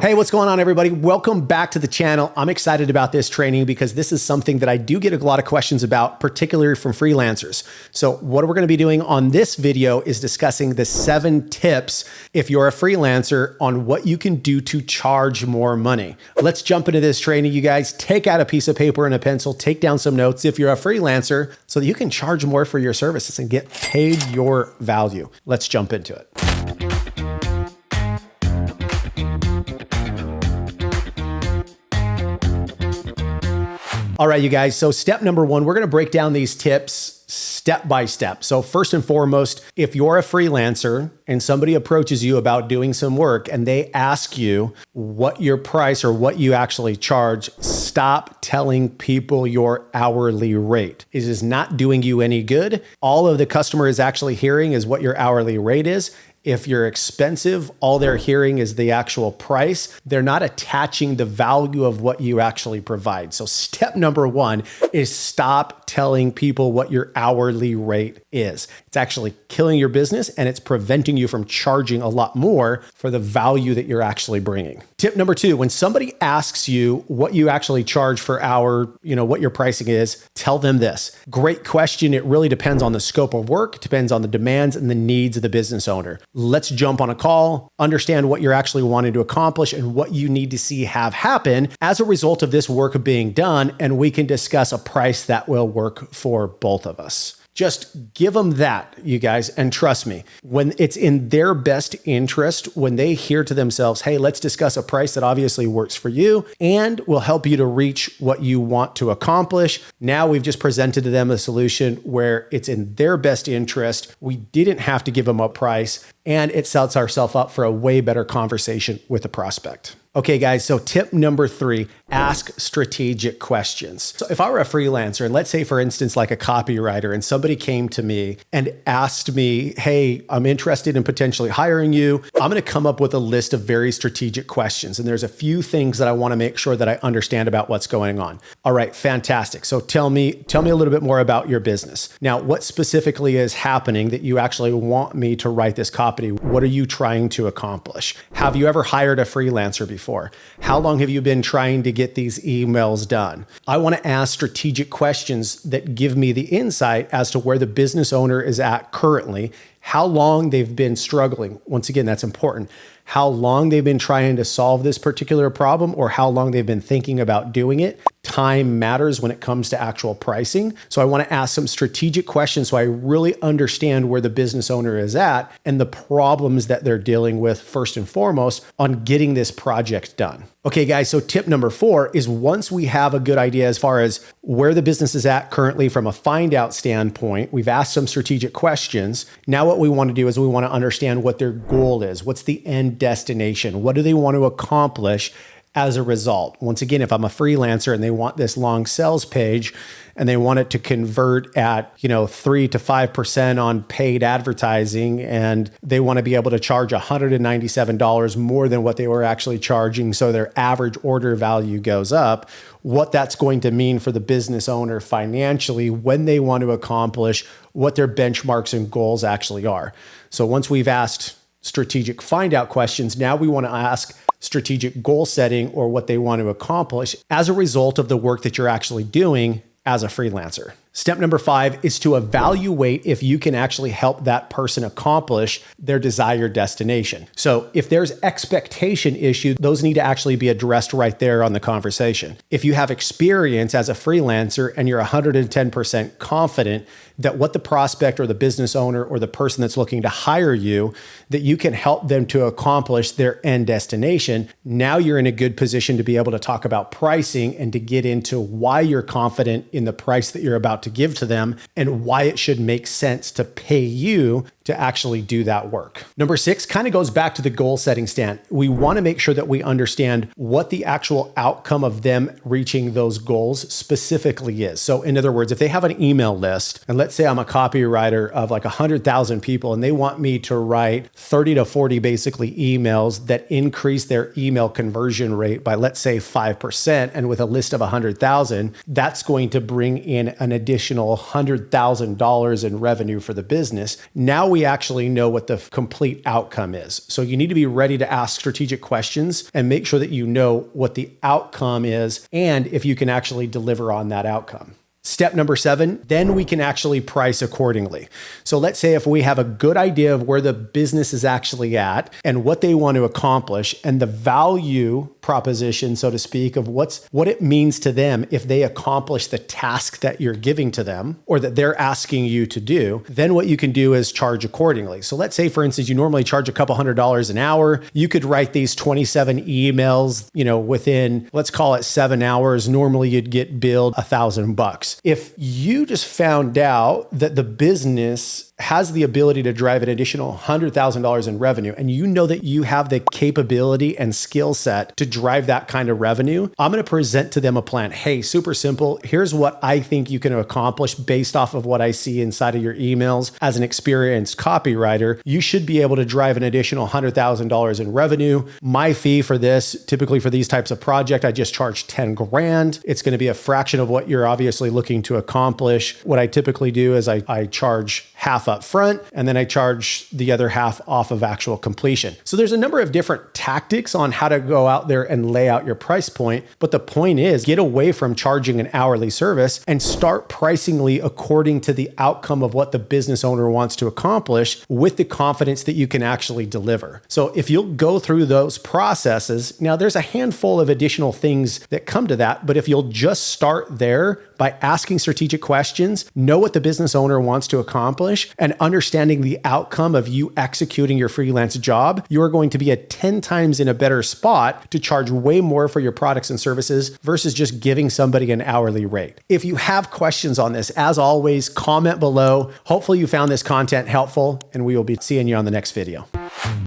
Hey, what's going on, everybody? Welcome back to the channel. I'm excited about this training because this is something that I do get a lot of questions about, particularly from freelancers. So what we're going to be doing on this video is discussing the 7 tips if you're a freelancer on what you can do to charge more money. Let's jump into this training, you guys. Take out a piece of paper and a pencil, take down some notes if you're a freelancer so that you can charge more for your services and get paid your value. Let's jump into it. All right, you guys. So step number 1, we're going to break down these tips step by step. So first and foremost, if you're a freelancer and somebody approaches you about doing some work and they ask you what your price or what you actually charge, stop telling people your hourly rate. It is not doing you any good. All of the customer is actually hearing is what your hourly rate is. If you're expensive, all they're hearing is the actual price. They're not attaching the value of what you actually provide. So step number 1 is stop telling people what your hourly rate is. It's actually killing your business and it's preventing you from charging a lot more for the value that you're actually bringing. Tip number 2, when somebody asks you what you actually charge for what your pricing is, tell them this. Great question. It really depends on the scope of work, depends on the demands and the needs of the business owner. Let's jump on a call, understand what you're actually wanting to accomplish and what you need to see have happen as a result of this work being done, and we can discuss a price that will work for both of us. Just give them that, you guys, and trust me, when it's in their best interest, when they hear to themselves, hey, let's discuss a price that obviously works for you and will help you to reach what you want to accomplish. Now we've just presented to them a solution where it's in their best interest. We didn't have to give them a price, and it sets ourselves up for a way better conversation with the prospect. Okay, guys, so tip number 3, ask strategic questions. So if I were a freelancer, and let's say, for instance, like a copywriter, and somebody came to me and asked me, hey, I'm interested in potentially hiring you. I'm going to come up with a list of very strategic questions. And there's a few things that I want to make sure that I understand about what's going on. All right, fantastic. So tell me a little bit more about your business. Now, what specifically is happening that you actually want me to write this copy? What are you trying to accomplish? Have you ever hired a freelancer before? How long have you been trying to get these emails done? I want to ask strategic questions that give me the insight as to where the business owner is at currently, how long they've been struggling. Once again, that's important. How long they've been trying to solve this particular problem or how long they've been thinking about doing it. Time matters when it comes to actual pricing. So I want to ask some strategic questions so I really understand where the business owner is at and the problems that they're dealing with first and foremost on getting this project done. Okay, guys, so tip number 4 is once we have a good idea as far as where the business is at currently from a find out standpoint, we've asked some strategic questions. Now what we want to do is we want to understand what their goal is. What's the end destination? What do they want to accomplish as a result? Once again, if I'm a freelancer and they want this long sales page and they want it to convert at 3 to 5% on paid advertising, and they want to be able to charge $197 more than what they were actually charging, so their average order value goes up, what that's going to mean for the business owner financially when they want to accomplish what their benchmarks and goals actually are. So once we've asked strategic find out questions, now we want to ask strategic goal setting or what they want to accomplish as a result of the work that you're actually doing as a freelancer. Step number 5 is to evaluate if you can actually help that person accomplish their desired destination. So if there's expectation issue, those need to actually be addressed right there on the conversation. If you have experience as a freelancer and you're 110% confident that what the prospect or the business owner or the person that's looking to hire you, that you can help them to accomplish their end destination, now you're in a good position to be able to talk about pricing and to get into why you're confident in the price that you're about to give to them and why it should make sense to pay you to actually do that work. Number 6 kind of goes back to the goal setting stand. We want to make sure that we understand what the actual outcome of them reaching those goals specifically is. So in other words, if they have an email list, and let's say I'm a copywriter of like 100,000 people and they want me to write 30 to 40 basically emails that increase their email conversion rate by, let's say, 5%, and with a list of 100,000, that's going to bring in an additional additional $100,000 in revenue for the business. Now we actually know what the complete outcome is. So you need to be ready to ask strategic questions and make sure that you know what the outcome is and if you can actually deliver on that outcome. Step number 7, then we can actually price accordingly. So let's say if we have a good idea of where the business is actually at and what they want to accomplish and the value proposition, so to speak, of what it means to them if they accomplish the task that you're giving to them or that they're asking you to do, then what you can do is charge accordingly. So let's say, for instance, you normally charge a couple $100s an hour. You could write these 27 emails, within, let's call it 7 hours. Normally you'd get billed $1,000. If you just found out that the business has the ability to drive an additional $100,000 in revenue, and you know that you have the capability and skill set to drive that kind of revenue, I'm going to present to them a plan. Hey, super simple. Here's what I think you can accomplish based off of what I see inside of your emails. As an experienced copywriter, you should be able to drive an additional $100,000 in revenue. My fee for this, typically for these types of projects, I just charge 10 grand. It's going to be a fraction of what you're obviously looking to accomplish. What I typically do is I charge half up front, and then I charge the other half off of actual completion. So there's a number of different tactics on how to go out there and lay out your price point. But the point is, get away from charging an hourly service and start pricingly according to the outcome of what the business owner wants to accomplish with the confidence that you can actually deliver. So if you'll go through those processes, now there's a handful of additional things that come to that, but if you'll just start there by asking strategic questions, know what the business owner wants to accomplish, and understanding the outcome of you executing your freelance job, you're going to be at 10 times in a better spot to charge way more for your products and services versus just giving somebody an hourly rate. If you have questions on this, as always, comment below. Hopefully you found this content helpful, and we will be seeing you on the next video.